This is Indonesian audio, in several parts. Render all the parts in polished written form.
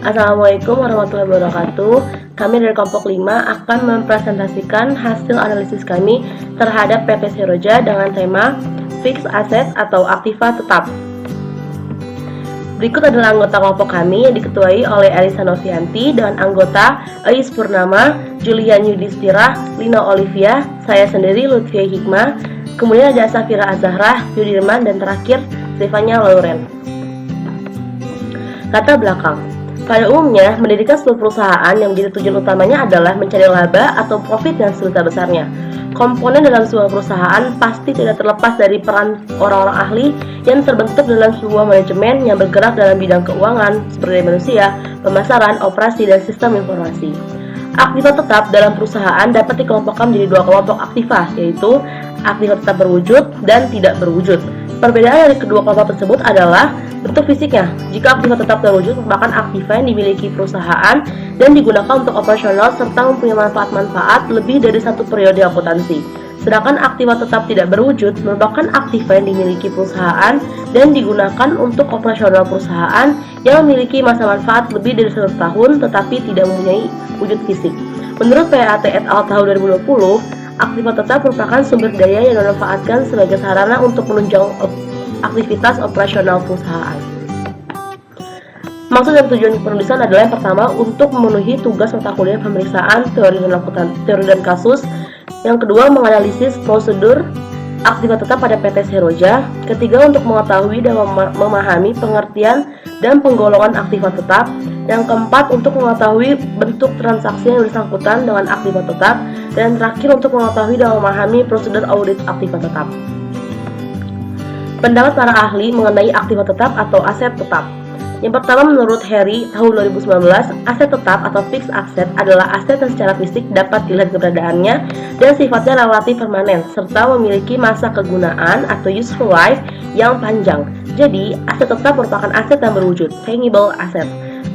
Assalamualaikum warahmatullahi wabarakatuh. Kami dari kelompok 5 akan mempresentasikan hasil analisis kami terhadap PT Seroja dengan tema Fixed Asset atau Aktiva Tetap. Berikut adalah anggota kelompok kami yang diketuai oleh Elisa Novianti dengan anggota Ais Purnama, Julian Yudhistira, Lina Olivia, saya sendiri Lutfia Hikmah, kemudian ada Safira Azahra, Yudirman, dan terakhir Stefania Lauren. Latar belakang. Pada umumnya, mendirikan sebuah perusahaan yang menjadi tujuan utamanya adalah mencari laba atau profit yang sebesar-besarnya. Komponen dalam sebuah perusahaan pasti tidak terlepas dari peran orang-orang ahli yang terbentuk dalam sebuah manajemen yang bergerak dalam bidang keuangan, seperti manusia, pemasaran, operasi, dan sistem informasi. Aktiva tetap dalam perusahaan dapat dikelompokkan menjadi dua kelompok aktiva, yaitu aktiva tetap berwujud dan tidak berwujud. Perbedaan dari kedua kelompok tersebut adalah bentuk fisiknya. Jika aktiva tetap terwujud merupakan aktiva yang dimiliki perusahaan dan digunakan untuk operasional serta mempunyai manfaat-manfaat lebih dari satu periode akuntansi. Sedangkan aktiva tetap tidak berwujud merupakan aktiva yang dimiliki perusahaan dan digunakan untuk operasional perusahaan yang memiliki masa manfaat lebih dari 1 tahun tetapi tidak mempunyai wujud fisik. Menurut PAT et al. Tahun 2020, aktiva tetap merupakan sumber daya yang dimanfaatkan sebagai sarana untuk menunjang aktivitas operasional perusahaan. Maksud dan tujuan penulisan adalah yang pertama untuk memenuhi tugas mata kuliah pemeriksaan teori dan kasus. Yang kedua, menganalisis prosedur aktiva tetap pada PT Seroja. Ketiga, untuk mengetahui dan memahami pengertian dan penggolongan aktiva tetap. Yang keempat, untuk mengetahui bentuk transaksi yang bersangkutan dengan aktiva tetap. Dan terakhir, untuk mengetahui dan memahami prosedur audit aktiva tetap. Pendapat para ahli mengenai aktiva tetap atau aset tetap. Yang pertama, menurut Harry tahun 2019, aset tetap atau fixed asset adalah aset yang secara fisik dapat dilihat keberadaannya dan sifatnya relatif permanen serta memiliki masa kegunaan atau useful life yang panjang. Jadi, aset tetap merupakan aset yang berwujud, tangible asset.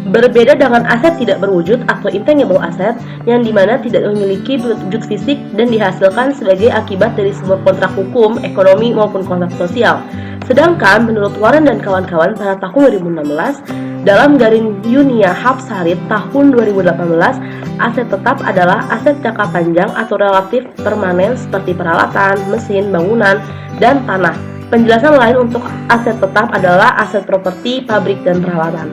Berbeda dengan aset tidak berwujud atau intangible asset yang dimana tidak memiliki wujud fisik dan dihasilkan sebagai akibat dari sebuah kontrak hukum, ekonomi maupun kontrak sosial. Sedangkan menurut Warren dan kawan-kawan pada tahun 2016, dalam garing Yunia Hapsarit tahun 2018, aset tetap adalah aset jangka panjang atau relatif permanen seperti peralatan, mesin, bangunan, dan tanah. Penjelasan lain untuk aset tetap adalah aset properti, pabrik, dan peralatan.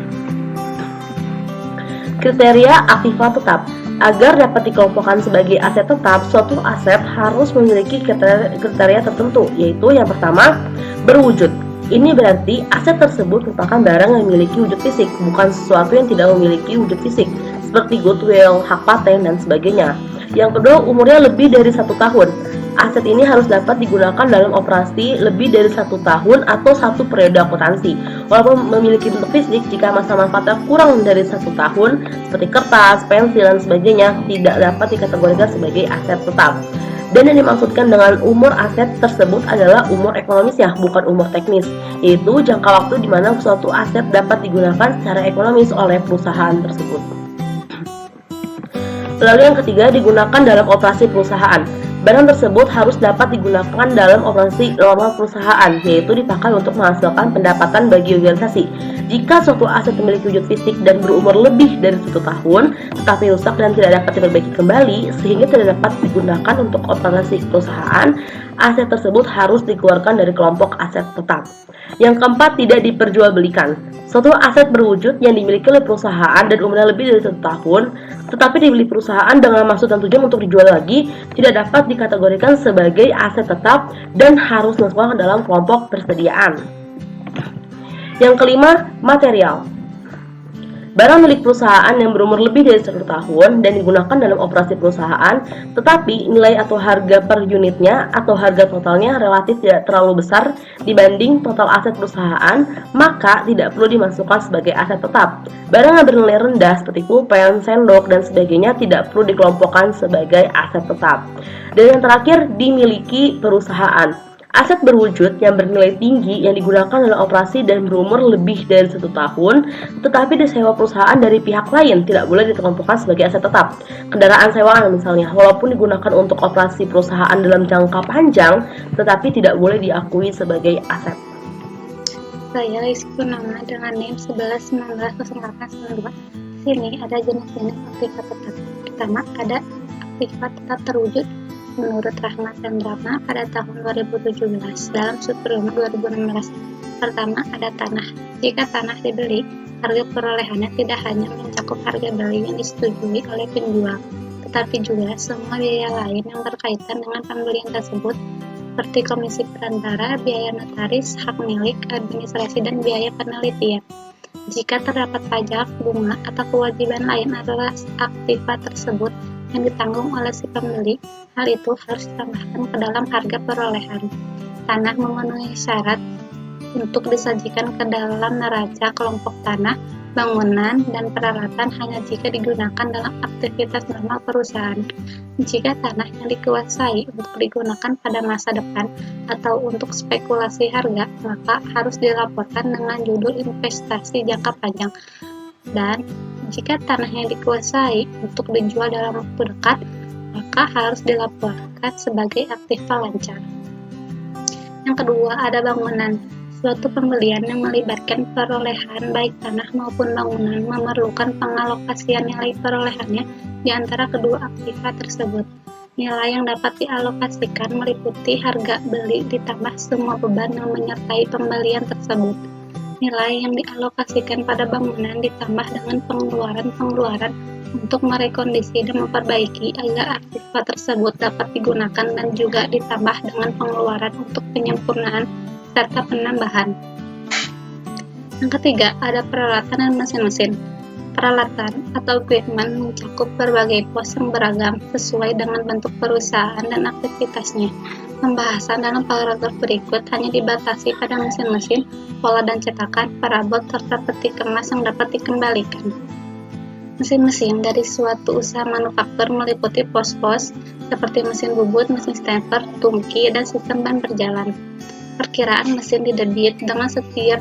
Kriteria aktiva tetap. Agar dapat dikelompokkan sebagai aset tetap, suatu aset harus memiliki kriteria tertentu, yaitu yang pertama, berwujud. Ini berarti aset tersebut merupakan barang yang memiliki wujud fisik, bukan sesuatu yang tidak memiliki wujud fisik, seperti goodwill, hak paten, dan sebagainya. Yang kedua, umurnya lebih dari 1 tahun. Aset ini harus dapat digunakan dalam operasi lebih dari 1 tahun atau 1 periode akuntansi. Walaupun memiliki bentuk fisik, jika masa manfaatnya kurang dari 1 tahun, seperti kertas, pensil, dan sebagainya, tidak dapat dikategorikan sebagai aset tetap. Dan yang dimaksudkan dengan umur aset tersebut adalah umur ekonomisnya, bukan umur teknis, yaitu jangka waktu di mana suatu aset dapat digunakan secara ekonomis oleh perusahaan tersebut. Lalu yang ketiga, digunakan dalam operasi perusahaan. Barang tersebut harus dapat digunakan dalam operasi normal perusahaan, yaitu dipakai untuk menghasilkan pendapatan bagi organisasi. Jika suatu aset memiliki wujud fisik dan berumur lebih dari 1 tahun, tetapi rusak dan tidak dapat diperbaiki kembali, sehingga tidak dapat digunakan untuk operasi perusahaan, aset tersebut harus dikeluarkan dari kelompok aset tetap. Yang keempat, tidak diperjualbelikan. Suatu aset berwujud yang dimiliki oleh perusahaan dan umurnya lebih dari 1 tahun, tetapi dibeli perusahaan dengan maksud dan tujuan untuk dijual lagi, tidak dapat dikategorikan sebagai aset tetap dan harus masuk dalam kelompok persediaan. Yang kelima, material. Barang milik perusahaan yang berumur lebih dari 1 tahun dan digunakan dalam operasi perusahaan, tetapi nilai atau harga per unitnya atau harga totalnya relatif tidak terlalu besar dibanding total aset perusahaan, maka tidak perlu dimasukkan sebagai aset tetap. Barang yang bernilai rendah seperti pulpen, sendok, dan sebagainya tidak perlu dikelompokkan sebagai aset tetap. Dan yang terakhir, dimiliki perusahaan. Aset berwujud yang bernilai tinggi yang digunakan dalam operasi dan berumur lebih dari 1 tahun, tetapi disewa perusahaan dari pihak lain tidak boleh dikelompokkan sebagai aset tetap. Kendaraan sewaan misalnya, walaupun digunakan untuk operasi perusahaan dalam jangka panjang, tetapi tidak boleh diakui sebagai aset. Saya Rizky Purnama dengan NIM 11190892. sini ada jenis-jenis aktiva tetap. Pertama, ada aktiva tetap terwujud menurut Rahmat dan Rama pada tahun 2017 dalam Superioma 2016. Pertama, ada tanah. Jika tanah dibeli, harga perolehannya tidak hanya mencakup harga beli yang disetujui oleh penjual, tetapi juga semua biaya lain yang berkaitan dengan pembelian tersebut, seperti komisi perantara, biaya notaris, hak milik, administrasi, dan biaya penelitian. Jika terdapat pajak, bunga, atau kewajiban lain atas aktiva tersebut yang ditanggung oleh si pembeli, hal itu harus ditambahkan ke dalam harga perolehan. Tanah memenuhi syarat untuk disajikan ke dalam neraca kelompok tanah, bangunan, dan peralatan hanya jika digunakan dalam aktivitas normal perusahaan. Jika tanah yang dikuasai untuk digunakan pada masa depan atau untuk spekulasi harga, maka harus dilaporkan dengan judul investasi jangka panjang. Dan jika tanah yang dikuasai untuk dijual dalam waktu dekat, maka harus dilaporkan sebagai aktiva lancar. Yang kedua, ada bangunan. Suatu pembelian yang melibatkan perolehan baik tanah maupun bangunan memerlukan pengalokasian nilai perolehannya di antara kedua aktiva tersebut. Nilai yang dapat dialokasikan meliputi harga beli ditambah semua beban yang menyertai pembelian tersebut. Nilai yang dialokasikan pada bangunan ditambah dengan pengeluaran-pengeluaran untuk merekondisi dan memperbaiki agar aktiva tersebut dapat digunakan, dan juga ditambah dengan pengeluaran untuk penyempurnaan serta penambahan. Yang ketiga, ada peralatan dan mesin-mesin. Peralatan atau equipment mencakup berbagai pos yang beragam sesuai dengan bentuk perusahaan dan aktivitasnya. Pembahasan dalam paragraf berikut hanya dibatasi pada mesin-mesin, pola dan cetakan, perabot, serta peti kemas yang dapat dikembalikan. Mesin-mesin dari suatu usaha manufaktur meliputi pos-pos seperti mesin bubut, mesin stamper, tungki, dan sistem ban berjalan. Perkiraan mesin didebit dengan setiap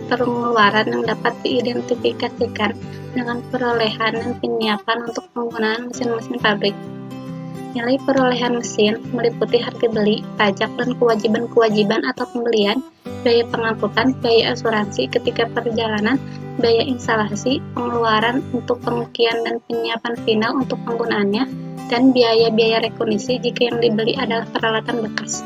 pengeluaran yang dapat diidentifikasikan dengan perolehan dan penyiapan untuk penggunaan mesin-mesin pabrik. Nilai perolehan mesin meliputi harga beli, pajak, dan kewajiban-kewajiban atau pembelian, biaya pengangkutan, biaya asuransi ketika perjalanan, biaya instalasi, pengeluaran untuk pengukian dan penyiapan final untuk penggunaannya, dan biaya-biaya rekondisi jika yang dibeli adalah peralatan bekas.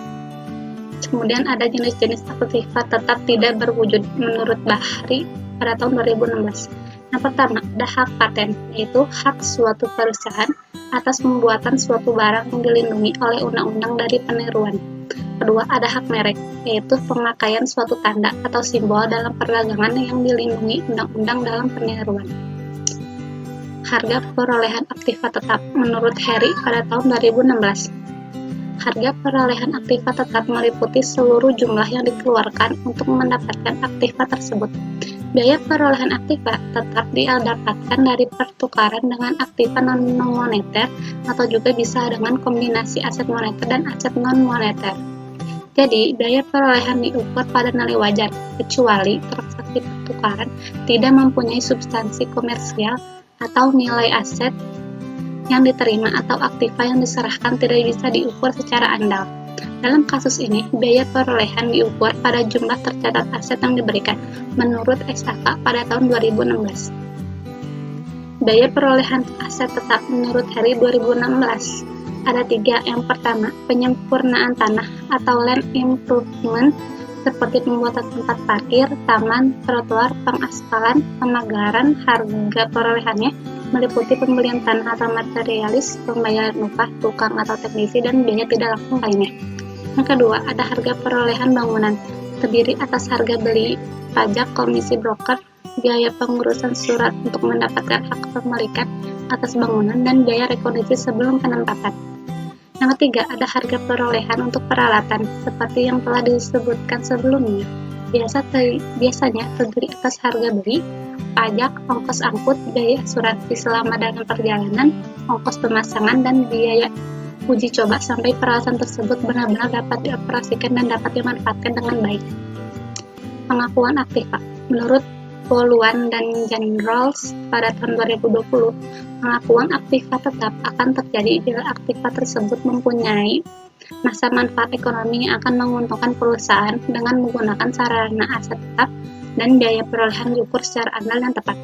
Kemudian ada jenis-jenis aktiva tetap tidak berwujud menurut Bahri pada tahun 2016. Yang pertama, ada hak paten, yaitu hak suatu perusahaan atas pembuatan suatu barang yang dilindungi oleh undang-undang dari peniruan. Kedua, ada hak merek, yaitu pemakaian suatu tanda atau simbol dalam perdagangan yang dilindungi undang-undang dalam peniruan. Harga perolehan aktiva tetap menurut Harry pada tahun 2016. Harga perolehan aktiva tetap meliputi seluruh jumlah yang dikeluarkan untuk mendapatkan aktiva tersebut. Biaya perolehan aktiva tetap didapatkan dari pertukaran dengan aktiva non-moneter atau juga bisa dengan kombinasi aset moneter dan aset non-moneter. Jadi, biaya perolehan diukur pada nilai wajar, kecuali transaksi pertukaran tidak mempunyai substansi komersial atau nilai aset yang diterima atau aktiva yang diserahkan tidak bisa diukur secara andal. Dalam kasus ini, biaya perolehan diukur pada jumlah tercatat aset yang diberikan menurut SAK pada tahun 2016. Biaya perolehan aset tetap menurut Harry 2016 ada 3. Yang pertama, penyempurnaan tanah atau land improvement seperti pembuatan tempat parkir, taman, trotoar, pengaspalan, pemagaran. Harga perolehannya meliputi pembelian tanah atau materialis, pembayaran upah, tukang atau teknisi, dan biaya tidak langsung lainnya. Yang kedua, ada harga perolehan bangunan, terdiri atas harga beli, pajak, komisi broker, biaya pengurusan surat untuk mendapatkan hak pemilikan atas bangunan, dan biaya rekondisi sebelum penempatan. Yang ketiga, ada harga perolehan untuk peralatan, seperti yang telah disebutkan sebelumnya. Biasanya terdiri atas harga beli, pajak, ongkos angkut, biaya asuransi selama dalam perjalanan, ongkos pemasangan, dan biaya uji coba sampai peralatan tersebut benar-benar dapat dioperasikan dan dapat dimanfaatkan dengan baik. Pengakuan aktiva. Menurut Poluan dan Generals pada tahun 2020, pengakuan aktiva tetap akan terjadi bila aktiva tersebut mempunyai masa manfaat ekonomi yang akan menguntungkan perusahaan dengan menggunakan sarana aset tetap dan biaya perolehan diukur secara andal dan tepat.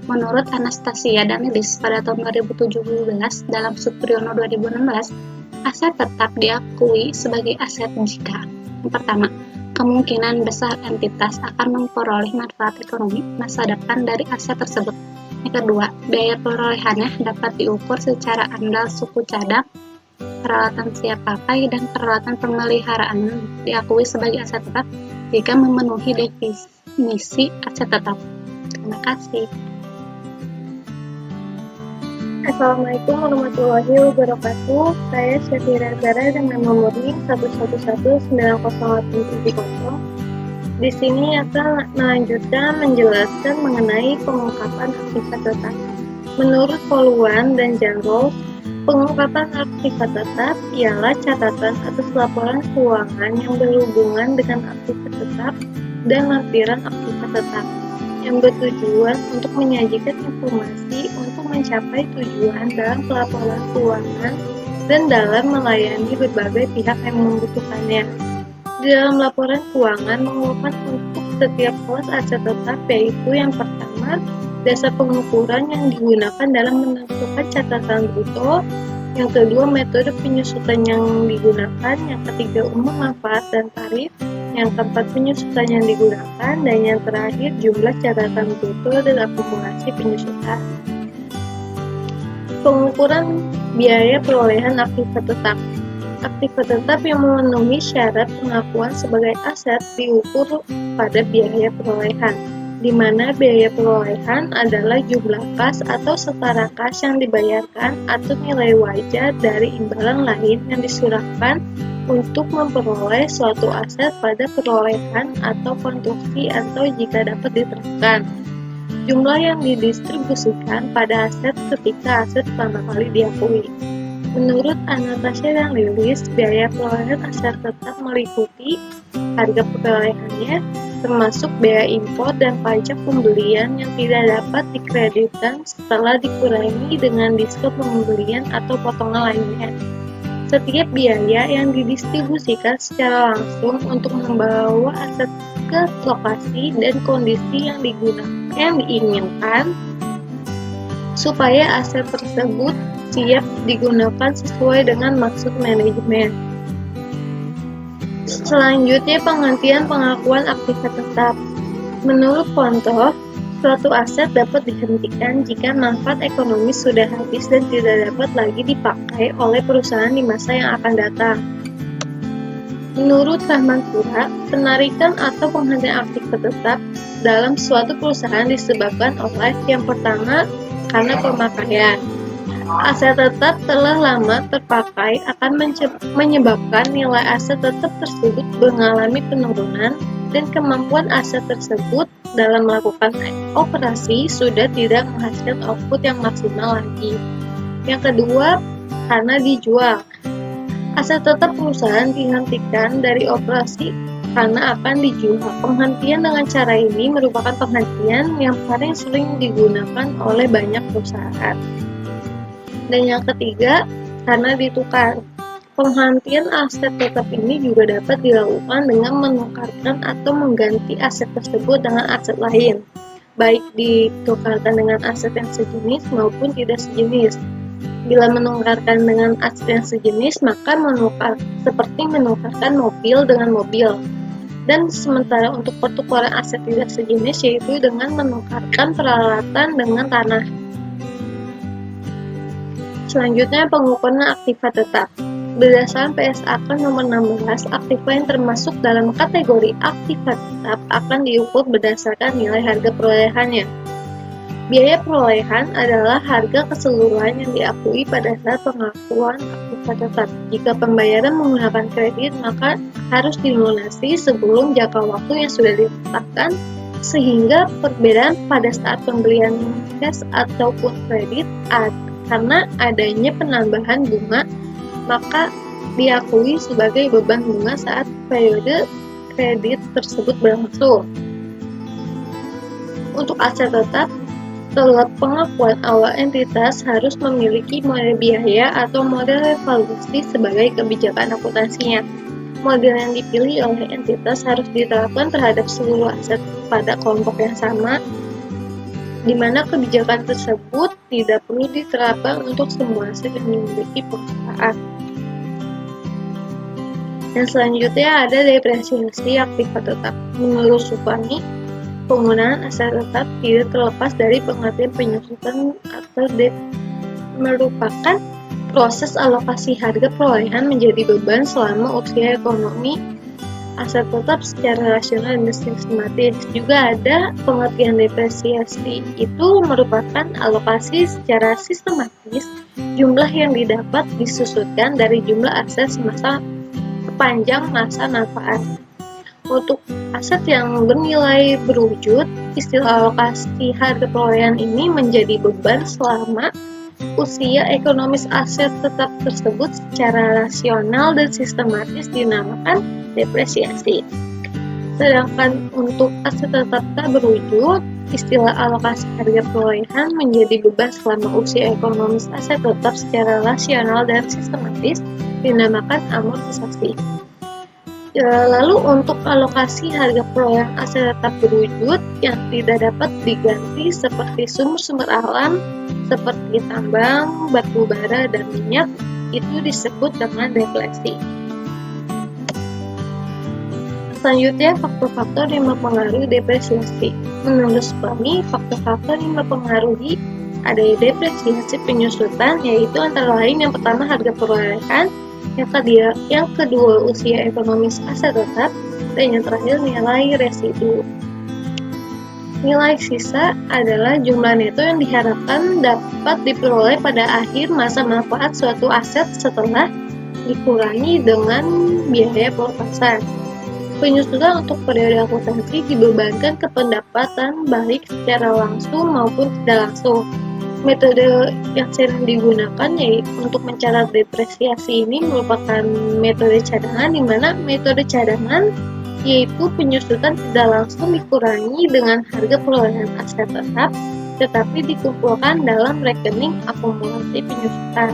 Menurut Anastasia dan Lilis pada tahun 2017 dalam Supriyono 2016, aset tetap diakui sebagai aset jika yang pertama, kemungkinan besar entitas akan memperoleh manfaat ekonomi masa depan dari aset tersebut. Yang kedua, biaya perolehannya dapat diukur secara andal suku cadang, peralatan siap pakai, dan peralatan pemeliharaan diakui sebagai aset tetap jika memenuhi definisi aset tetap. Terima kasih. Assalamualaikum warahmatullahi wabarakatuh. Saya Syafira Zara dengan nomor NIM 111908770. Di sini akan melanjutkan menjelaskan mengenai pengungkapan aktivitas tetap. Menurut Poluan dan Jan Rawls, pengungkapan aktivitas tetap ialah catatan atas laporan keuangan yang berhubungan dengan aktivitas tetap dan lampiran aktivitas tetap yang bertujuan untuk menyajikan informasi untuk mencapai tujuan dalam pelaporan keuangan dan dalam melayani berbagai pihak yang membutuhkannya. Di dalam laporan keuangan mengumumkan untuk setiap kelas aset tetap, yaitu yang pertama, dasar pengukuran yang digunakan dalam menentukan catatan bruto, yang kedua, metode penyusutan yang digunakan, yang ketiga, umum manfaat dan tarif, yang keempat, penyusutan yang digunakan, dan yang terakhir, jumlah catatan bruto dan akumulasi penyusutan. Pengukuran biaya perolehan aktivitas tetap. Aktivitas tetap yang memenuhi syarat pengakuan sebagai aset diukur pada biaya perolehan, di mana biaya perolehan adalah jumlah kas atau setara kas yang dibayarkan atau nilai wajar dari imbalan lain yang diserahkan untuk memperoleh suatu aset pada perolehan atau konstruksi atau jika dapat diterapkan. Jumlah yang didistribusikan pada aset ketika aset pertama kali diakui. Menurut Anastasia dan Lilis, biaya perolehan aset tetap meliputi harga perolehannya, termasuk biaya impor dan pajak pembelian yang tidak dapat dikreditkan setelah dikurangi dengan diskon pembelian atau potongan lainnya. Setiap biaya yang didistribusikan secara langsung untuk membawa aset ke lokasi dan kondisi yang diinginkan supaya aset tersebut siap digunakan sesuai dengan maksud manajemen. Selanjutnya, penghentian pengakuan aktivitas tetap. Menurut Pontoh, suatu aset dapat dihentikan jika manfaat ekonomi sudah habis dan tidak dapat lagi dipakai oleh perusahaan di masa yang akan datang. Menurut Rahman Pura, penarikan atau penghentian aktivitas tetap dalam suatu perusahaan disebabkan oleh yang pertama, karena pemakaian. Aset tetap telah lama terpakai akan menyebabkan nilai aset tetap tersebut mengalami penurunan dan kemampuan aset tersebut dalam melakukan operasi sudah tidak menghasilkan output yang maksimal lagi. Yang kedua, karena dijual. Aset tetap perusahaan dihentikan dari operasi karena akan dijual. Penghentian dengan cara ini merupakan penghentian yang paling sering digunakan oleh banyak perusahaan. Dan yang ketiga, karena ditukar. Penghentian aset tetap ini juga dapat dilakukan dengan menukarkan atau mengganti aset tersebut dengan aset lain, baik ditukarkan dengan aset yang sejenis maupun tidak sejenis. Bila menukarkan dengan aset yang sejenis, maka seperti menukarkan mobil dengan mobil. Dan sementara untuk pertukaran aset tidak sejenis, yaitu dengan menukarkan peralatan dengan tanah. Selanjutnya, pengukuran aktiva tetap. Berdasarkan PSAK nomor 16, aktiva yang termasuk dalam kategori aktiva tetap akan diukur berdasarkan nilai harga perolehannya. Biaya perolehan adalah harga keseluruhan yang diakui pada saat pengakuan aktiva tetap. Jika pembayaran menggunakan kredit, maka harus dilunasi sebelum jangka waktu yang sudah ditetapkan, sehingga perbedaan pada saat pembelian cash ataupun kredit karena adanya penambahan bunga, maka diakui sebagai beban bunga saat periode kredit tersebut berlangsung. Untuk aset tetap, setelah pengakuan awal entitas harus memiliki model biaya atau model evaluasi sebagai kebijakan akuntansinya. Model yang dipilih oleh entitas harus diterapkan terhadap seluruh aset pada kelompok yang sama di mana kebijakan tersebut tidak perlu diterapkan untuk semua aset yang dimiliki perusahaan. Dan selanjutnya ada depresiasi aktiva tetap. Menurut Supani, penggunaan aset tetap tidak terlepas dari pengertian penyusutan atau merupakan proses alokasi harga perolehan menjadi beban selama usia ekonomi aset tetap secara rasional dan sistematis. Juga ada pengertian depresiasi, itu merupakan alokasi secara sistematis jumlah yang didapat disusutkan dari jumlah aset semasa sepanjang masa manfaat. Untuk aset yang bernilai berwujud, istilah alokasi harga perolehan ini menjadi beban selama usia ekonomis aset tetap tersebut secara rasional dan sistematis dinamakan depresiasi. Sedangkan untuk aset tetap tak berwujud, istilah alokasi harga perolehan menjadi beban selama usia ekonomis aset tetap secara rasional dan sistematis dinamakan amortisasi. Lalu untuk alokasi harga perolehan aset tetap berwujud yang tidak dapat diganti seperti sumber-sumber alam seperti tambang, batu bara, dan minyak, itu disebut dengan deflasi. Selanjutnya, faktor-faktor yang mempengaruhi depresiasi. Menurut Supani, faktor-faktor yang mempengaruhi ada depresiasi penyusutan, yaitu antara lain yang pertama harga perolehan, yang kedua usia ekonomis aset tetap, dan yang terakhir nilai residu. Nilai sisa adalah jumlah neto yang diharapkan dapat diperoleh pada akhir masa manfaat suatu aset setelah dikurangi dengan biaya pelepasan. Penyusutan untuk periode akuntansi dibebankan ke pendapatan baik secara langsung maupun tidak langsung. Metode yang sering digunakan yaitu untuk mencatat depresiasi ini merupakan metode cadangan, di mana metode cadangan yaitu penyusutan tidak langsung dikurangi dengan harga perolehan aset tetap, tetapi dikumpulkan dalam rekening akumulasi penyusutan.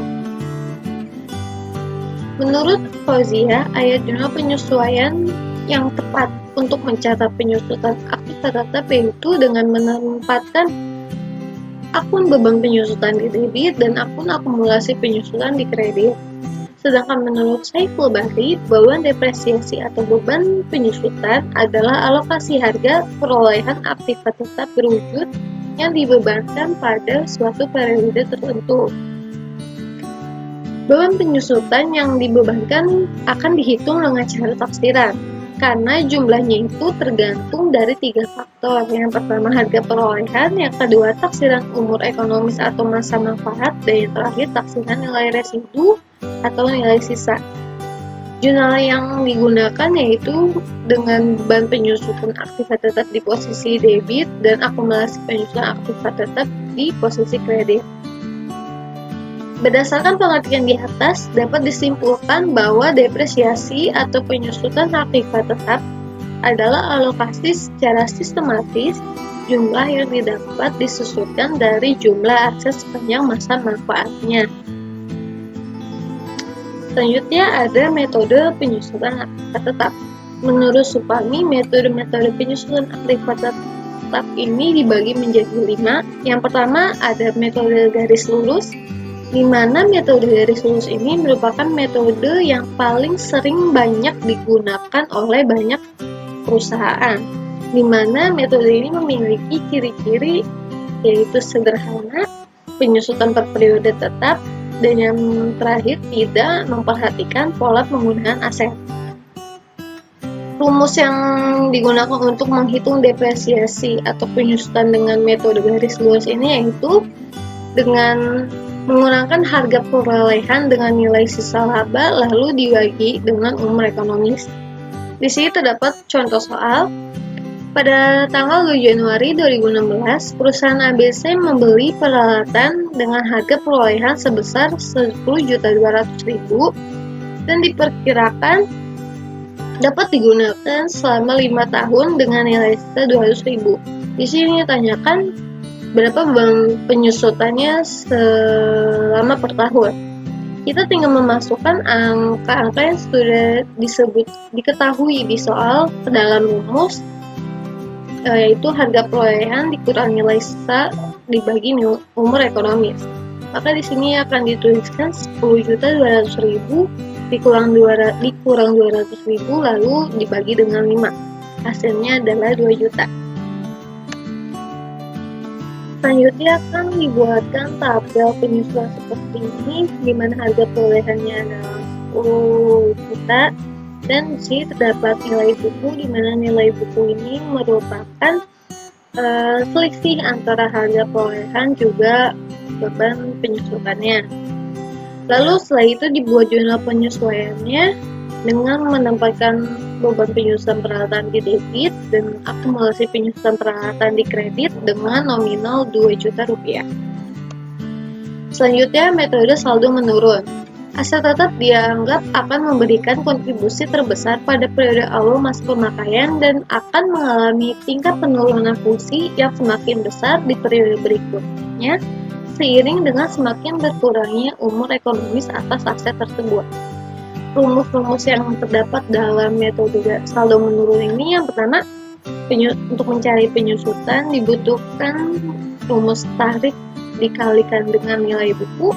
Menurut Fauzia, ayat jurnal penyesuaian yang tepat untuk mencatat penyusutan aktiva tetap yaitu dengan menempatkan akun beban penyusutan di debit dan akun akumulasi penyusutan di kredit. Sedangkan menurut Saiful Bahri, beban depresiasi atau beban penyusutan adalah alokasi harga perolehan aktiva tetap berwujud yang dibebankan pada suatu periode tertentu. Beban penyusutan yang dibebankan akan dihitung dengan cara taksiran, karena jumlahnya itu tergantung dari 3 faktor. Yang pertama harga perolehan, yang kedua taksiran umur ekonomis atau masa manfaat, dan yang terakhir taksiran nilai residu atau nilai sisa. Jurnal yang digunakan yaitu dengan beban penyusutan aktiva tetap di posisi debit dan akumulasi penyusutan aktiva tetap di posisi kredit. Berdasarkan pengertian di atas, dapat disimpulkan bahwa depresiasi atau penyusutan aktiva tetap adalah alokasi secara sistematis jumlah yang didapat disusutkan dari jumlah aset sepanjang masa manfaatnya. Selanjutnya ada metode penyusutan aktiva tetap. Menurut Supani, metode-metode penyusutan aktiva tetap ini dibagi menjadi 5. Yang pertama ada metode garis lurus, di mana metode garis lurus ini merupakan metode yang paling sering banyak digunakan oleh banyak perusahaan, di mana metode ini memiliki ciri-ciri yaitu sederhana, penyusutan per periode tetap, dan yang terakhir tidak memperhatikan pola penggunaan aset. Rumus yang digunakan untuk menghitung depresiasi atau penyusutan dengan metode garis lurus ini yaitu dengan mengurangkan harga perolehan dengan nilai sisa laba lalu dibagi dengan umur ekonomis. Di sini terdapat contoh soal. Pada tanggal 2 Januari 2016, perusahaan ABC membeli peralatan dengan harga perolehan sebesar 10.200.000 dan diperkirakan dapat digunakan selama 5 tahun dengan nilai sisa 200.000. Di sini ditanyakan berapa beban penyusutannya selama per tahun. Kita tinggal memasukkan angka-angka yang sudah diketahui di soal ke dalam rumus yaitu harga perolehan dikurang nilai sisa dibagi umur ekonomis. Maka di sini akan dituliskan 10.200.000 dikurang 200.000 lalu dibagi dengan 5. Hasilnya adalah 2 juta. Selanjutnya akan dibuatkan tabel penyusunan seperti ini, di mana harga perolehannya adalah 10 juta dan di sini terdapat nilai buku, di mana nilai buku ini merupakan selisih antara harga perolehan juga beban penyusutannya. Lalu setelah itu dibuat jurnal penyesuaiannya dengan menempatkan beban penyusutan peralatan di debit dan akumulasi penyusutan peralatan di kredit dengan nominal 2 juta rupiah. Selanjutnya, metode saldo menurun. Aset tetap dianggap akan memberikan kontribusi terbesar pada periode awal masa pemakaian dan akan mengalami tingkat penurunan fungsi yang semakin besar di periode berikutnya seiring dengan semakin berkurangnya umur ekonomis atas aset tersebut. Rumus-rumus yang terdapat dalam metode saldo menurun ini, yang pertama, untuk mencari penyusutan dibutuhkan rumus tarif dikalikan dengan nilai buku.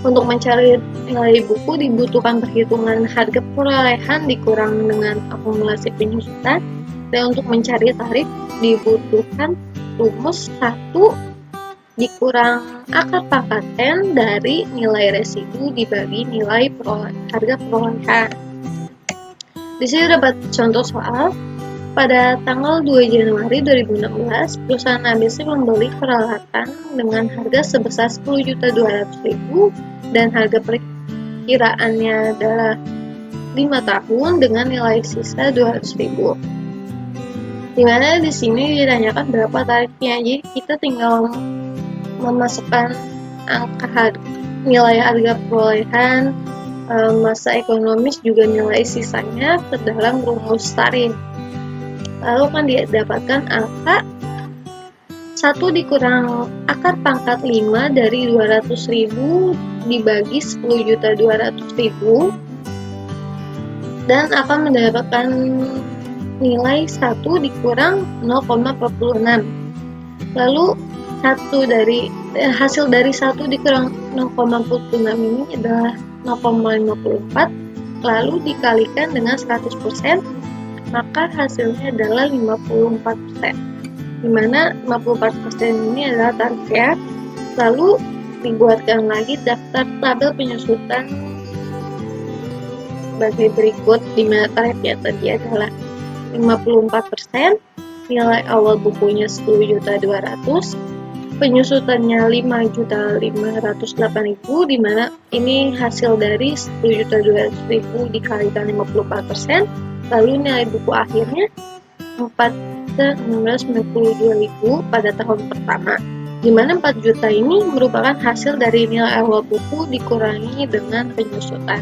Untuk mencari nilai buku dibutuhkan perhitungan harga perolehan dikurang dengan akumulasi penyusutan, dan untuk mencari tarif dibutuhkan rumus 1 dikurang akar pangkat N dari nilai residu dibagi nilai harga perolehan. Di sini dapat contoh soal. Pada tanggal 2 Januari 2016, perusahaan ABC membeli peralatan dengan harga sebesar 10.200.000 dan harga perkiraannya adalah 5 tahun dengan nilai sisa 200.000. Dimana di sini ditanyakan berapa tarifnya, jadi kita tinggal memasukkan angka nilai harga perolehan, masa ekonomis juga nilai sisanya ke dalam rumus tarif. Lalu akan didapatkan angka 1 dikurang akar pangkat 5 dari 200.000 dibagi 10.200.000 dan akan mendapatkan nilai 1 dikurang 0,46. Lalu hasil dari 1 dikurang 0,46 ini adalah 0,54, lalu dikalikan dengan 100%, maka hasilnya adalah 54%, dimana 54% ini adalah tarifnya. Lalu dibuatkan lagi daftar tabel penyusutan sebagai berikut, dimana tarifnya tadi adalah 54%, nilai awal bukunya 10.200.000, penyusutannya 5.508.000, dimana ini hasil dari 10.200.000 dikalikan 54%, lalu nilai buku akhirnya 4.692.000 pada tahun pertama, dimana 4 juta ini merupakan hasil dari nilai awal buku dikurangi dengan penyusutan.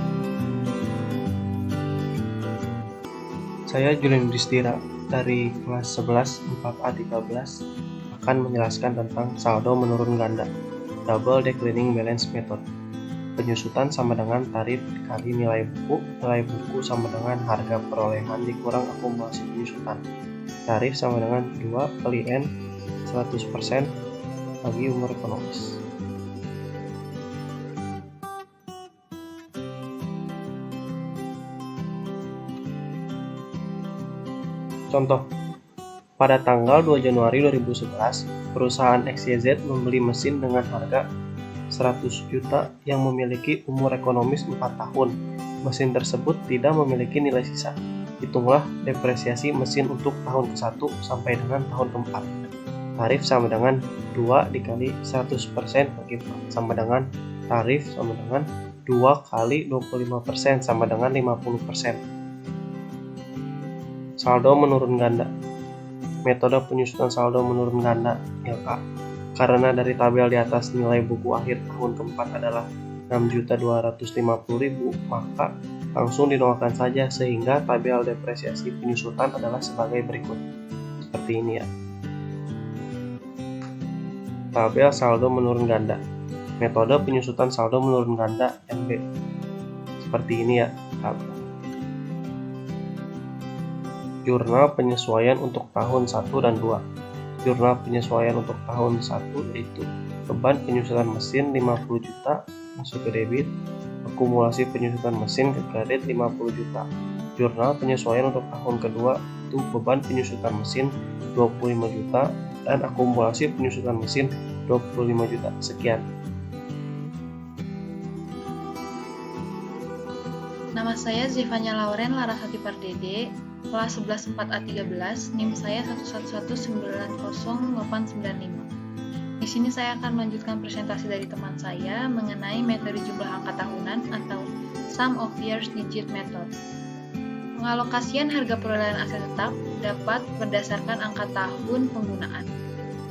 Saya Julian Distira dari kelas 11 4A 13 akan menjelaskan tentang saldo menurun ganda, double declining balance method. Penyusutan sama dengan tarif dikali nilai buku sama dengan harga perolehan dikurang akumulasi penyusutan. Tarif sama dengan 2 kali N 100% bagi umur ekonomis. Contoh, pada tanggal 2 Januari 2011, perusahaan XYZ membeli mesin dengan harga 100 juta yang memiliki umur ekonomis 4 tahun. Mesin tersebut tidak memiliki nilai sisa. Hitunglah depresiasi mesin untuk tahun ke-1 sampai dengan tahun ke-4. Tarif sama dengan 2 dikali 100% bagi 4 sama dengan tarif sama dengan 2 kali 25% sama dengan 50%. Saldo menurun ganda. Metode penyusutan saldo menurun ganda (LK). Karena dari tabel di atas nilai buku akhir tahun keempat adalah 6.250.000, maka langsung dinolkan saja sehingga tabel depresiasi penyusutan adalah sebagai berikut. Seperti ini ya. Tabel saldo menurun ganda. Metode penyusutan saldo menurun ganda MB. Seperti ini ya. Jurnal penyesuaian untuk tahun 1 dan 2. Jurnal penyesuaian untuk tahun 1 yaitu beban penyusutan mesin 50 juta masuk ke debit, akumulasi penyusutan mesin ke kredit 50 juta. Jurnal penyesuaian untuk tahun kedua itu beban penyusutan mesin 25 juta dan akumulasi penyusutan mesin 25 juta. Sekian. Nama saya Zivanya Lauren Larasati Pardede, kelas 11 4A13, NIM saya 111908995. Di sini saya akan melanjutkan presentasi dari teman saya mengenai metode jumlah angka tahunan atau Sum of Years Digit Method. Pengalokasian harga perolehan aset tetap dapat berdasarkan angka tahun penggunaan.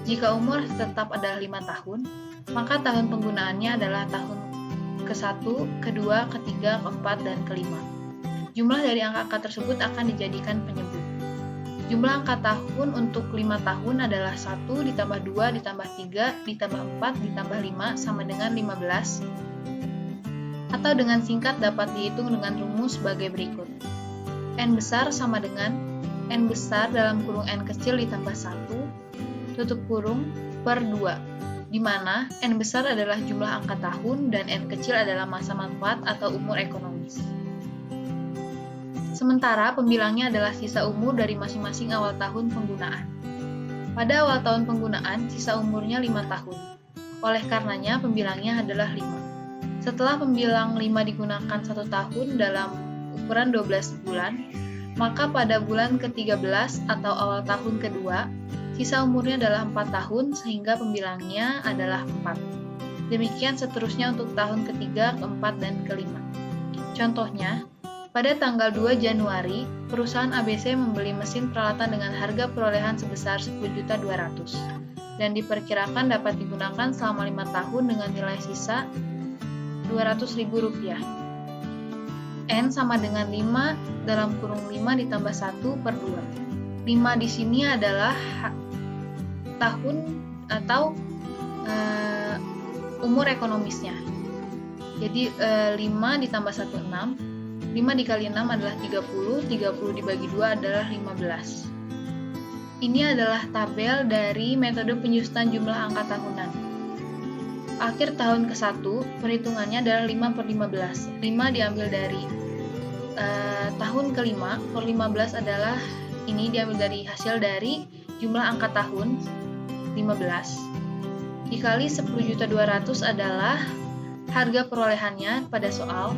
Jika umur aset tetap adalah 5 tahun, maka tahun penggunaannya adalah tahun ke-1, ke-2, ke-3, ke-4, dan ke-5. Jumlah dari angka-angka tersebut akan dijadikan penyebut. Jumlah angka tahun untuk 5 tahun adalah 1 ditambah 2 ditambah 3 ditambah 4 ditambah 5 sama dengan 15. Atau dengan singkat dapat dihitung dengan rumus sebagai berikut. N besar sama dengan N besar dalam kurung N kecil ditambah 1 tutup kurung per 2. Di mana N besar adalah jumlah angka tahun dan N kecil adalah masa manfaat atau umur ekonomis. Sementara pembilangnya adalah sisa umur dari masing-masing awal tahun penggunaan. Pada awal tahun penggunaan, sisa umurnya 5 tahun. Oleh karenanya, pembilangnya adalah 5. Setelah pembilang 5 digunakan 1 tahun dalam ukuran 12 bulan, maka pada bulan ke-13 atau awal tahun kedua, sisa umurnya adalah 4 tahun sehingga pembilangnya adalah 4. Demikian seterusnya untuk tahun ketiga, keempat, dan kelima. Contohnya, pada tanggal 2 Januari, perusahaan ABC membeli mesin peralatan dengan harga perolehan sebesar 10.200.000 dan diperkirakan dapat digunakan selama 5 tahun dengan nilai sisa Rp200.000. N sama dengan 5 dalam kurung 5 ditambah 1 per 2. 5 di sini adalah tahun atau umur ekonomisnya. Jadi 5 ditambah 1, 6. 5 dikali 6 adalah 30, 30 dibagi 2 adalah 15. Ini adalah tabel dari metode penyusutan jumlah angka tahunan. Akhir tahun ke-1, perhitungannya adalah 5 per 15. 5 diambil dari tahun ke-5, per 15 adalah ini diambil dari hasil dari jumlah angka tahun 15 dikali 10.200.000 adalah harga perolehannya pada soal,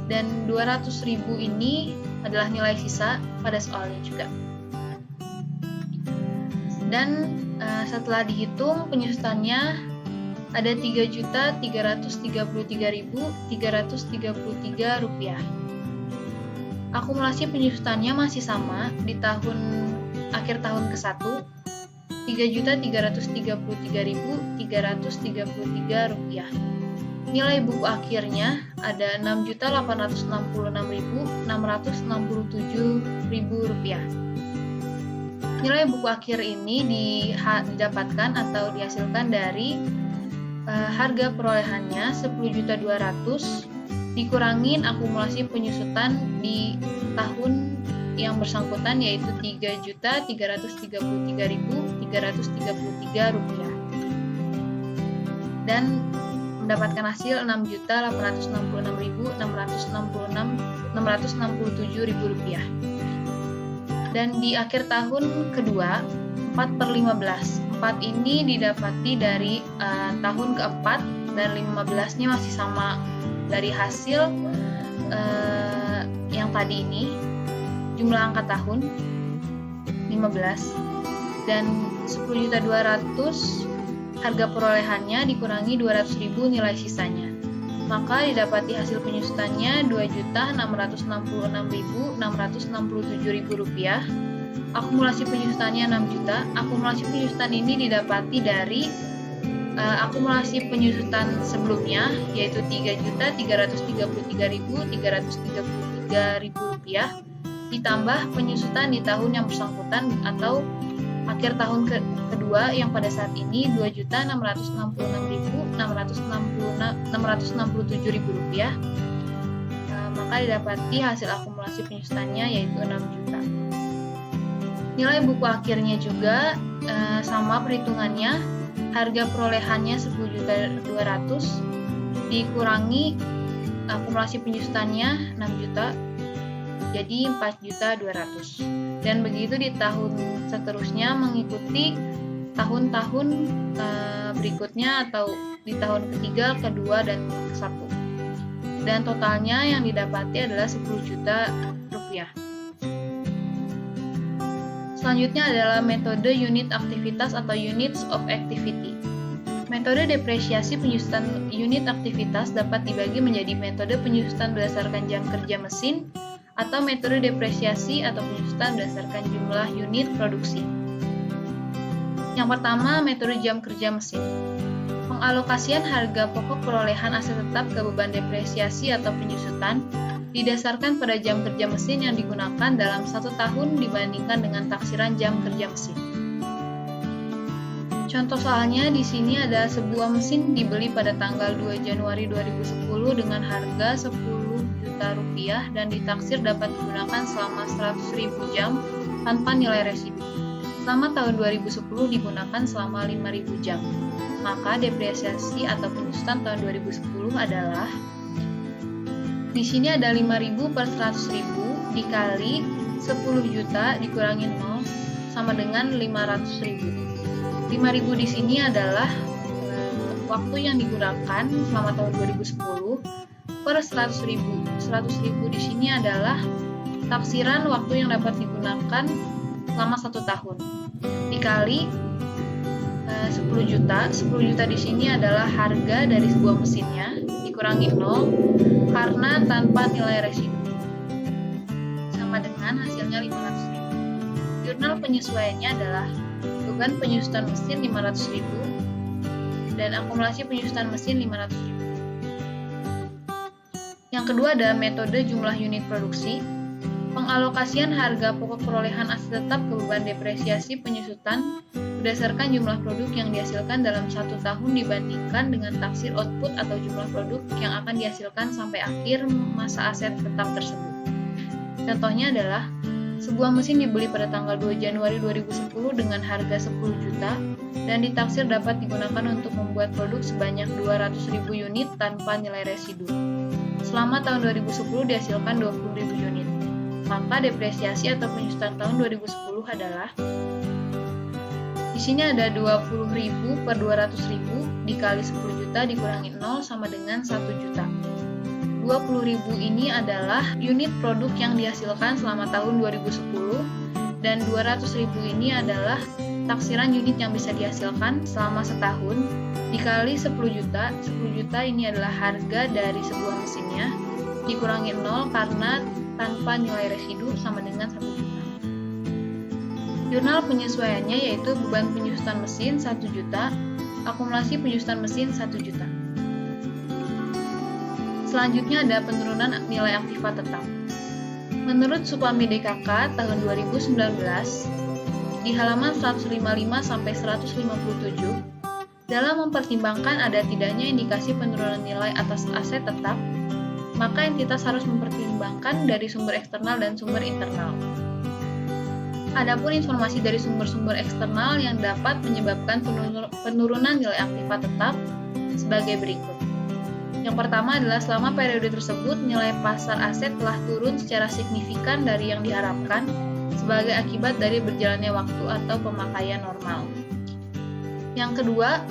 dan 200.000 ini adalah nilai sisa pada soalnya juga. Dan setelah dihitung penyusutannya ada Rp3.333.333 rupiah. Akumulasi penyusutannya masih sama di akhir tahun ke-1, Rp3.433.333 rupiah. Nilai buku akhirnya ada Rp686.667.000 rupiah. Nilai buku akhir ini didapatkan atau dihasilkan dari harga perolehannya 10.200.000 dikurangin akumulasi penyusutan di tahun yang bersangkutan yaitu Rp3.333.333 rupiah, dan mendapatkan hasil Rp6.866.667.000 rupiah. Dan di akhir tahun kedua 4 per 15. 4 ini didapati dari tahun keempat dan 15-nya masih sama dari hasil yang tadi ini, jumlah angka tahun 15 dan 10.200.000 harga perolehannya dikurangi 200.000 nilai sisanya, maka didapati hasil penyusutannya Rp2.666.667.000 rupiah. Akumulasi penyusutannya 6 juta. Akumulasi penyusutan ini didapati dari akumulasi penyusutan sebelumnya yaitu Rp3.333.333 rupiah ditambah penyusutan di tahun yang bersangkutan atau akhir tahun kedua yang pada saat ini Rp2.666.667.000 rupiah. Maka didapati hasil akumulasi penyusutannya yaitu 6 juta. Nilai buku akhirnya juga sama perhitungannya, harga perolehannya 10.200.000 dikurangi akumulasi penyusutannya 6 juta, jadi 4.200.000. Dan begitu di tahun seterusnya mengikuti tahun-tahun berikutnya atau di tahun ketiga, kedua, dan ke-1. Dan totalnya yang didapati adalah 10 juta rupiah. Selanjutnya adalah metode unit aktivitas atau units of activity. Metode depresiasi penyusutan unit aktivitas dapat dibagi menjadi metode penyusutan berdasarkan jam kerja mesin atau metode depresiasi atau penyusutan berdasarkan jumlah unit produksi. Yang pertama, metode jam kerja mesin. Pengalokasian harga pokok perolehan aset tetap ke beban depresiasi atau penyusutan didasarkan pada jam kerja mesin yang digunakan dalam 1 tahun dibandingkan dengan taksiran jam kerja mesin. Contoh soalnya di sini ada sebuah mesin dibeli pada tanggal 2 Januari 2010 dengan harga 10 juta rupiah dan ditaksir dapat digunakan selama 100.000 jam tanpa nilai residu. Selama tahun 2010 digunakan selama 5.000 jam. Maka depresiasi atau penyusutan tahun 2010 adalah di sini ada 5.000 per 100.000 dikali 10 juta dikurangi 0 sama dengan 500.000. 5.000 di sini adalah waktu yang digunakan selama tahun 2010 per 100.000. 100.000 di sini adalah taksiran waktu yang dapat digunakan selama 1 tahun. Dikali 10 juta. 10 juta di sini adalah harga dari sebuah mesinnya dikurangi 0 karena tanpa nilai residu. Sama dengan hasilnya 500.000. Jurnal penyesuaiannya adalah beban penyusutan mesin 500.000 dan akumulasi penyusutan mesin 500.000. Yang kedua ada metode jumlah unit produksi. Pengalokasian harga pokok perolehan aset tetap ke beban depresiasi penyusutan berdasarkan jumlah produk yang dihasilkan dalam 1 tahun dibandingkan dengan taksir output atau jumlah produk yang akan dihasilkan sampai akhir masa aset tetap tersebut. Contohnya adalah sebuah mesin dibeli pada tanggal 2 Januari 2010 dengan harga 10 juta dan ditaksir dapat digunakan untuk membuat produk sebanyak 200.000 unit tanpa nilai residu. Selama tahun 2010 dihasilkan 20.000 unit. Maka depresiasi atau penyusutan tahun 2010 adalah di sini ada 20.000 per 200.000 dikali 10 juta dikurangi 0 sama dengan 1 juta. 20.000 ini adalah unit produk yang dihasilkan selama tahun 2010 dan 200.000 ini adalah taksiran unit yang bisa dihasilkan selama setahun dikali 10 juta. 10 juta ini adalah harga dari sebuah mesinnya dikurangi 0 karena tanpa nilai residu sama dengan 1 juta. Jurnal penyesuaiannya yaitu beban penyusutan mesin 1 juta, akumulasi penyusutan mesin 1 juta. Selanjutnya ada penurunan nilai aktiva tetap. Menurut Supami DKK tahun 2019, di halaman 155 sampai 157, dalam mempertimbangkan ada tidaknya indikasi penurunan nilai atas aset tetap, maka entitas harus mempertimbangkan dari sumber eksternal dan sumber internal. Adapun informasi dari sumber-sumber eksternal yang dapat menyebabkan penurunan nilai aktiva tetap sebagai berikut. Yang pertama adalah selama periode tersebut nilai pasar aset telah turun secara signifikan dari yang diharapkan sebagai akibat dari berjalannya waktu atau pemakaian normal. Yang kedua,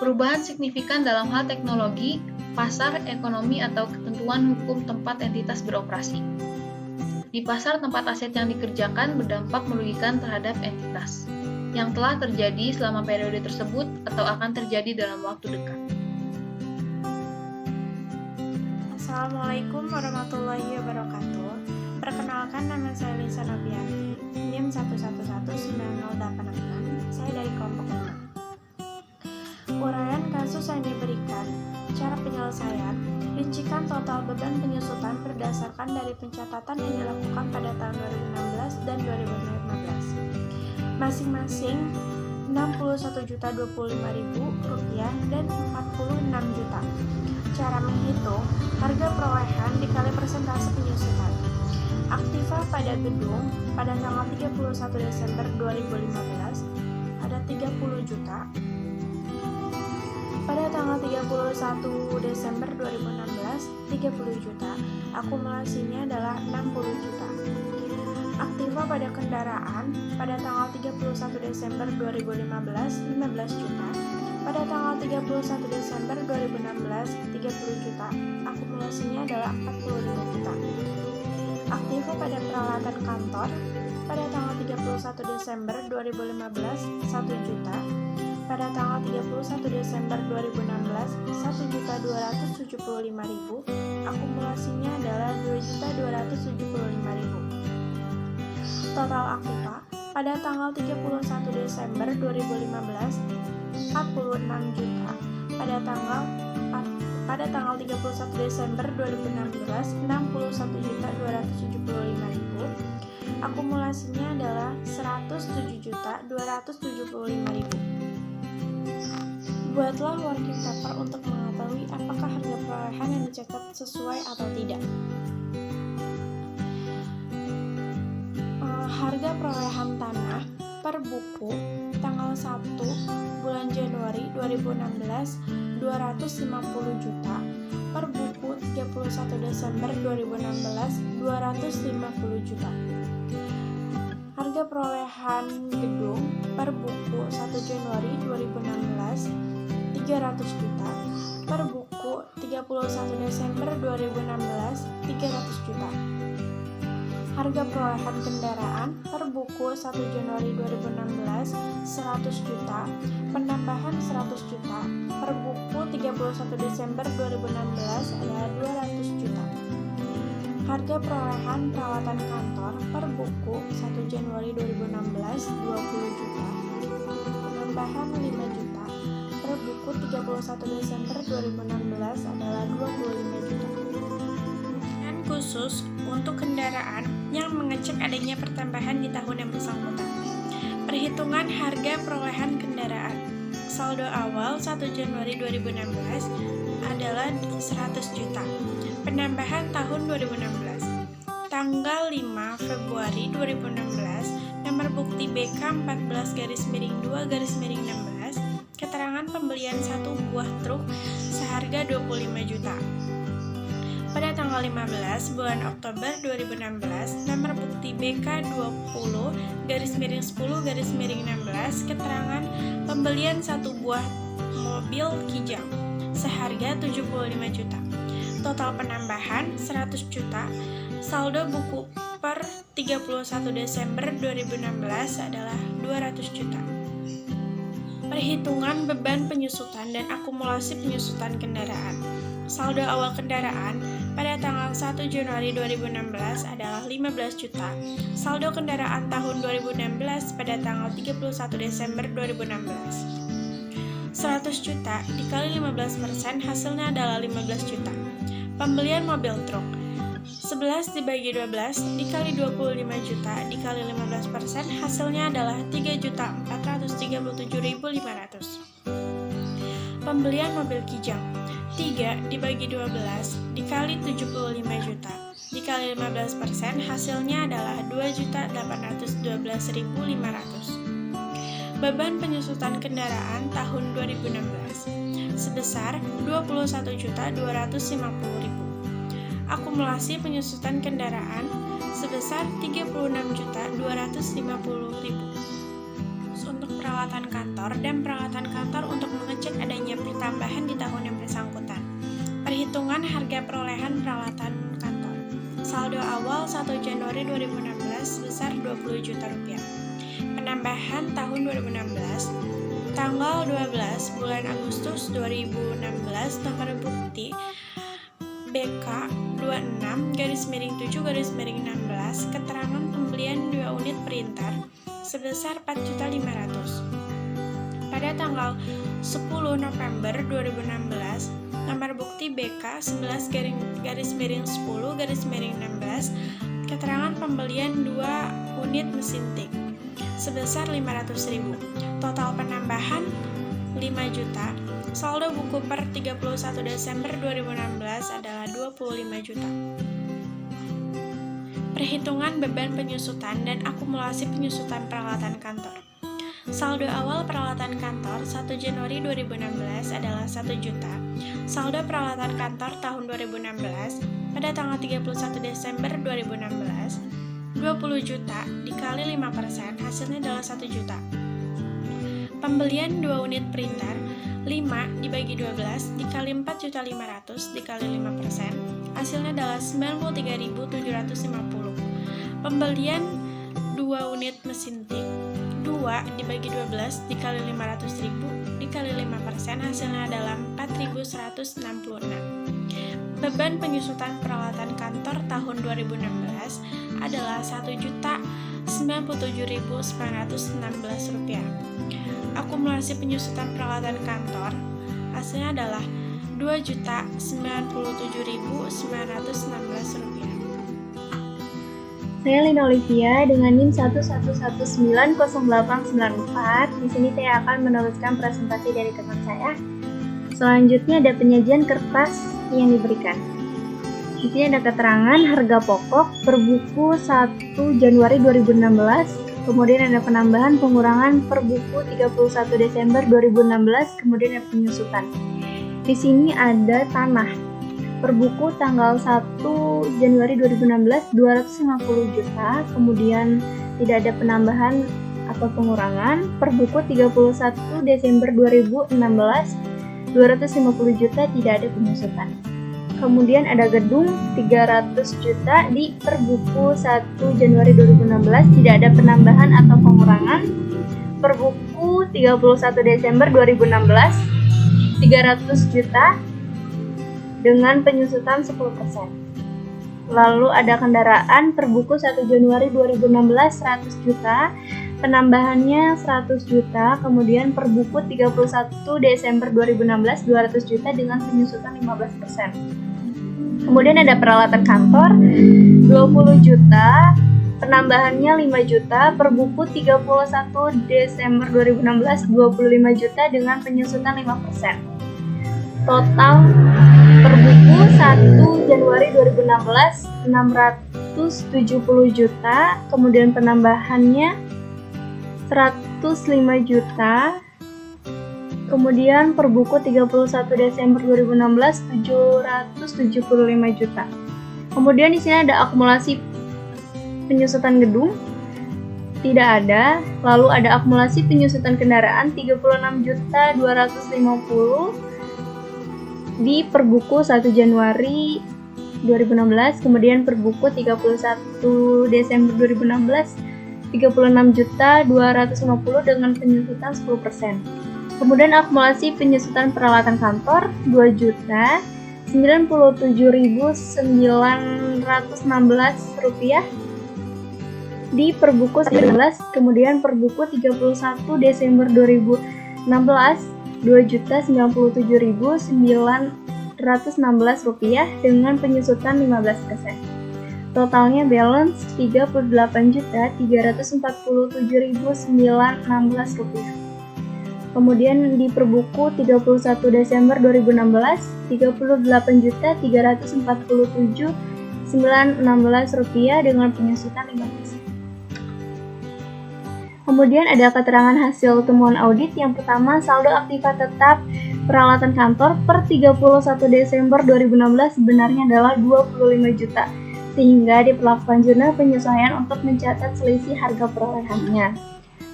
perubahan signifikan dalam hal teknologi, pasar, ekonomi, atau ketentuan hukum tempat entitas beroperasi. Di pasar tempat aset yang dikerjakan berdampak merugikan terhadap entitas yang telah terjadi selama periode tersebut atau akan terjadi dalam waktu dekat. Assalamualaikum warahmatullahi wabarakatuh. Perkenalkan, nama saya Lisa Novianti, NIM 1119086. Saya dari kelompok 6. Uraian kasus yang diberikan, cara penyelesaian, rincikan total beban penyusutan berdasarkan dari pencatatan yang dilakukan pada tahun 2016 dan 2015. Masing-masing Rp61.025.000 dan Rp46 juta. Cara menghitung harga perolehan dikali persentase penyusutan. Aktiva pada gedung pada tanggal 31 Desember 2015 ada 30 juta. Pada tanggal 31 Desember 2016, 30 juta. Akumulasinya adalah 60 juta. Aktiva pada kendaraan pada tanggal 31 Desember 2015, 15 juta. Pada tanggal 31 Desember 2016, 30 juta. Akumulasinya adalah 45 juta. Aktiva pada peralatan kantor pada tanggal 31 Desember 2015, 1 juta. Pada tanggal 31 Desember 2016, 1.275.000, akumulasinya adalah 2.275.000. Total aktiva pada tanggal 31 Desember 2015, 46 juta. Pada tanggal 31 Desember 2016, 61.275.000. Akumulasinya adalah 107.275.000. Buatlah working paper untuk mengetahui apakah harga perolehan yang dicatat sesuai atau tidak. Harga perolehan tanah per buku tanggal 1 bulan Januari 2016 250 juta, per buku 31 Desember 2016 250 juta. Harga perolehan gedung per buku 1 Januari 2016 300 juta, per buku 31 Desember 2016 300 juta. Harga perolehan kendaraan per buku 1 Januari 2016 100 juta, penambahan 100 juta, per buku 31 Desember 2016 adalah 200 juta. Harga perolehan peralatan kantor per buku 1 Januari 2016 20 juta, penambahan 5 juta, per buku 31 Desember 2016 adalah 25 juta. Dan khusus untuk kendaraan yang mengecek adanya pertambahan di tahun yang bersangkutan. Perhitungan harga perolehan kendaraan. Saldo awal 1 Januari 2016 adalah 100 juta. Penambahan tahun 2016. Tanggal 5 Februari 2016, nomor bukti BK 14-2-16, keterangan pembelian satu buah truk seharga 25 juta. Pada tanggal 15 bulan Oktober 2016, nomor bukti BK 20-10-16, keterangan pembelian satu buah mobil Kijang seharga 75 juta. Total penambahan 100 juta. Saldo buku per 31 Desember 2016 adalah 200 juta. Perhitungan beban penyusutan dan akumulasi penyusutan kendaraan. Saldo awal kendaraan pada tanggal 1 Januari 2016 adalah 15 juta. Saldo kendaraan tahun 2016 pada tanggal 31 Desember 2016. 100 juta dikali 15% hasilnya adalah 15 juta. Pembelian mobil truk 11 dibagi 12 dikali 25 juta dikali 15% hasilnya adalah 3.437.500. Pembelian mobil Kijang 3 dibagi 12 dikali 75 juta dikali 15% hasilnya adalah 2.812.500. Beban penyusutan kendaraan tahun 2016 sebesar 21.250.000. Akumulasi penyusutan kendaraan sebesar 36.250.000. Untuk peralatan kantor dan peralatan kantor untuk mengecek adanya pertambahan di tahun yang bersangkutan. Perhitungan harga perolehan peralatan kantor. Saldo awal 1 Januari 2016 sebesar 20 juta rupiah. Penambahan tahun 2016 tanggal 12 bulan Agustus 2016, nomor bukti BK 26-7-16, keterangan pembelian 2 unit printer sebesar 4.500.000. Pada tanggal 10 November 2016, nomor bukti BK 11-10-16, keterangan pembelian 2 unit mesin tik sebesar 500.000. Total penambahan 5 juta. Saldo buku per 31 Desember 2016 adalah 25 juta. Perhitungan beban penyusutan dan akumulasi penyusutan peralatan kantor. Saldo awal peralatan kantor 1 Januari 2016 adalah 1 juta. Saldo peralatan kantor tahun 2016 pada tanggal 31 Desember 2016, 20 juta dikali 5% hasilnya adalah 1 juta. Pembelian 2 unit printer 5 dibagi 12 dikali 4.500.000 dikali 5% hasilnya adalah 93.750. Pembelian 2 unit mesin tik 2 dibagi 12 dikali 500.000 dikali 5% hasilnya adalah 4.166. Beban penyusutan peralatan kantor tahun 2016 adalah Rp1.097.916. Akumulasi penyusutan peralatan kantor hasilnya adalah Rp2.097.916. Saya Lina Olivia dengan NIM 1119084. Di sini saya akan meneruskan presentasi dari teman saya. Selanjutnya ada penyajian kertas yang diberikan. Di sini ada keterangan harga pokok per buku 1 Januari 2016, kemudian ada penambahan pengurangan per buku 31 Desember 2016, kemudian ada penyusutan. Di sini ada tanah. Per buku tanggal 1 Januari 2016 250 juta, kemudian tidak ada penambahan atau pengurangan. Per buku 31 Desember 2016 250 juta, tidak ada penyusutan. Kemudian ada gedung 300 juta di per buku 1 Januari 2016, tidak ada penambahan atau pengurangan. Per buku 31 Desember 2016 300 juta dengan penyusutan 10%. Lalu ada kendaraan per buku 1 Januari 2016 100 juta, penambahannya 100 juta, kemudian per buku 31 Desember 2016 200 juta dengan penyusutan 15%. Kemudian ada peralatan kantor 20 juta, penambahannya 5 juta, per buku 31 Desember 2016 25 juta dengan penyusutan 5%. Total per buku 1 Januari 2016 670 juta, kemudian penambahannya 105 juta, kemudian per buku 31 Desember 2016 775 juta. Kemudian di sini ada akumulasi penyusutan gedung, tidak ada. Lalu ada akumulasi penyusutan kendaraan 36.250 di per buku 1 Januari 2016, kemudian per buku 31 Desember 2016 36.250 dengan penyusutan 10%. Kemudian akumulasi penyusutan peralatan kantor 2.097.916 rupiah di per buku 19, kemudian per buku 31 Desember 2016 2.097.916 rupiah dengan penyusutan 15%. Totalnya balance 38.347.916 rupiah. Kemudian di per buku 31 Desember 2016 38.347.916 rupiah dengan penyusutan 15%. Kemudian ada keterangan hasil temuan audit. Yang pertama, saldo aktiva tetap peralatan kantor per 31 Desember 2016 sebenarnya adalah 25 juta, sehingga diperlakukan jurnal penyesuaian untuk mencatat selisih harga perolehannya.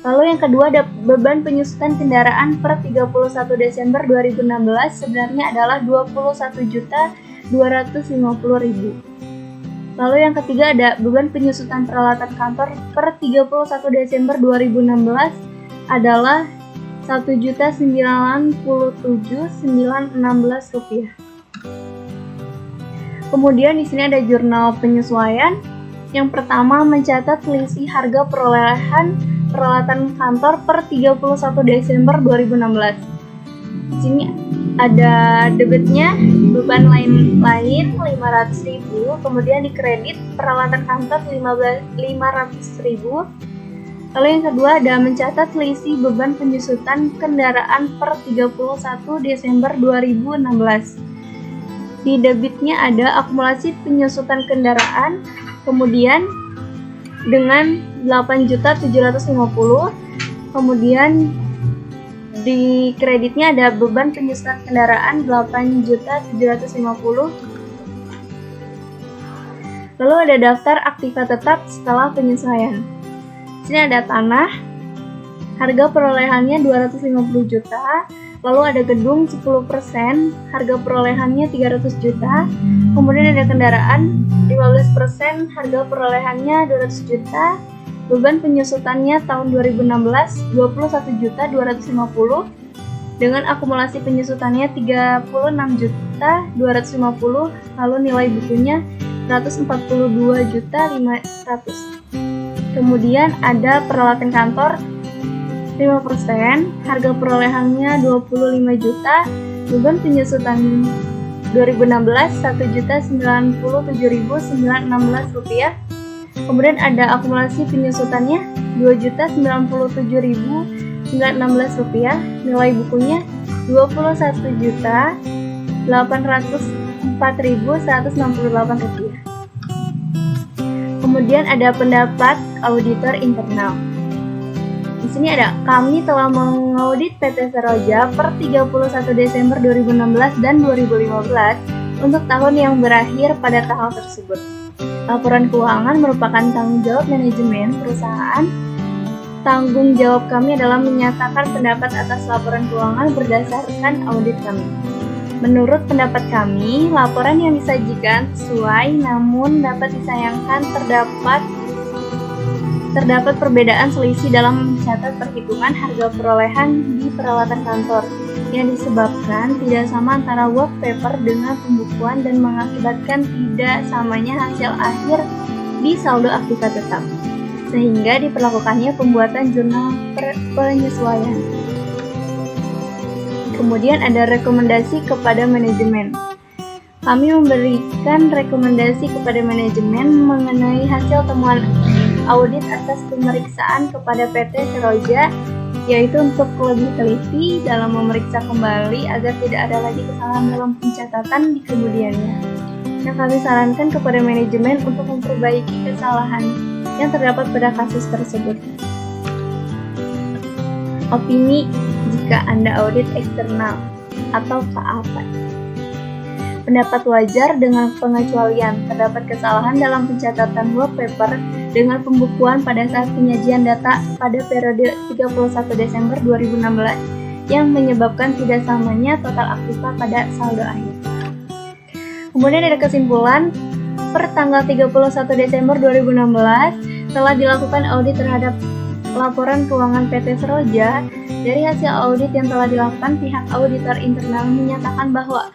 Lalu yang kedua, ada beban penyusutan kendaraan per 31 Desember 2016 sebenarnya adalah 21.250.000. Lalu yang ketiga, ada beban penyusutan peralatan kantor per 31 Desember 2016 adalah Rp1.097.916 rupiah. Kemudian di sini ada jurnal penyesuaian. Yang pertama, mencatat selisih harga perolehan peralatan kantor per 31 Desember 2016. Di sini ada debitnya, beban lain 500.000, kemudian dikredit peralatan kantor 500.000. Lalu yang kedua ada mencatat selisih beban penyusutan kendaraan per 31 Desember 2016. Di debitnya ada akumulasi penyusutan kendaraan kemudian dengan 8.750.000, kemudian di kreditnya ada beban penyusutan kendaraan 8.750.000. Lalu ada daftar aktiva tetap setelah penyesuaian. Di sini ada tanah, harga perolehannya 250 juta. Lalu ada gedung 10%, harga perolehannya 300 juta. Kemudian ada kendaraan 15%, harga perolehannya 200 juta. Beban penyusutannya tahun 2016 21.250 dengan akumulasi penyusutannya 36.250, lalu nilai bukunya 142.500. Kemudian ada peralatan kantor 5%, harga perolehannya 25 juta, beban penyusutan 2016 1.097.916 rupiah. Kemudian ada akumulasi penyusutannya 2.097.916 rupiah, nilai bukunya 21.804.168 rupiah. Kemudian ada pendapat auditor internal. Di sini ada, kami telah mengaudit PT Seroja per 31 Desember 2016 dan 2015 untuk tahun yang berakhir pada tanggal tersebut. Laporan keuangan merupakan tanggung jawab manajemen perusahaan. Tanggung jawab kami adalah menyatakan pendapat atas laporan keuangan berdasarkan audit kami. Menurut pendapat kami, laporan yang disajikan sesuai, namun dapat disayangkan terdapat perbedaan selisih dalam mencatat perhitungan harga perolehan di peralatan kantor yang disebabkan tidak sama antara work paper dengan pembukuan dan mengakibatkan tidak samanya hasil akhir di saldo aktiva tetap, sehingga diperlakukannya pembuatan jurnal penyesuaian. Kemudian ada rekomendasi kepada manajemen. Kami memberikan rekomendasi kepada manajemen mengenai hasil temuan audit atas pemeriksaan kepada PT Seroja, yaitu untuk lebih teliti dalam memeriksa kembali agar tidak ada lagi kesalahan dalam pencatatan di kemudiannya. Yang kami sarankan kepada manajemen untuk memperbaiki kesalahan yang terdapat pada kasus tersebut. Opini jika Anda audit eksternal atau apa? Pendapat wajar dengan pengecualian terdapat kesalahan dalam pencatatan work paper dengan pembukuan pada saat penyajian data pada periode 31 Desember 2016 yang menyebabkan tidak samanya total aktiva pada saldo akhir. Kemudian ada kesimpulan, per tanggal 31 Desember 2016 telah dilakukan audit terhadap laporan keuangan PT Seroja. Dari hasil audit yang telah dilakukan, pihak auditor internal menyatakan bahwa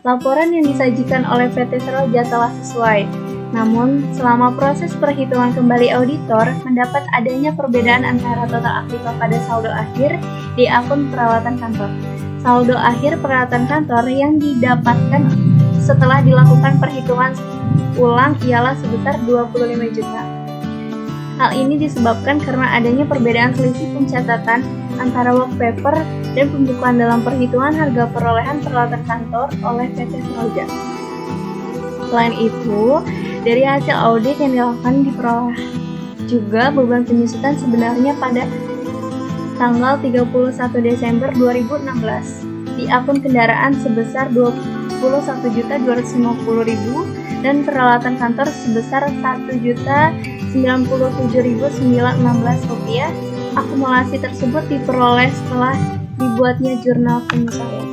laporan yang disajikan oleh PT Seroja telah sesuai. Namun, selama proses perhitungan kembali auditor, mendapat adanya perbedaan antara total aktiva pada saldo akhir di akun peralatan kantor. Saldo akhir peralatan kantor yang didapatkan setelah dilakukan perhitungan ulang ialah sebesar 25 juta. Hal ini disebabkan karena adanya perbedaan selisih pencatatan antara work paper dan pembukuan dalam perhitungan harga perolehan peralatan kantor oleh PT Seroja. Selain itu, dari hasil audit yang dilakukan diperoleh juga beban penyusutan sebenarnya pada tanggal 31 Desember 2016 di akun kendaraan sebesar 21.250.000 dan peralatan kantor sebesar 1.097.916 rupiah. Akumulasi tersebut diperoleh setelah dibuatnya jurnal penyesuaian.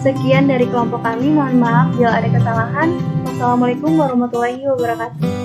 Sekian dari kelompok kami, mohon maaf bila ada kesalahan. Wassalamualaikum warahmatullahi wabarakatuh.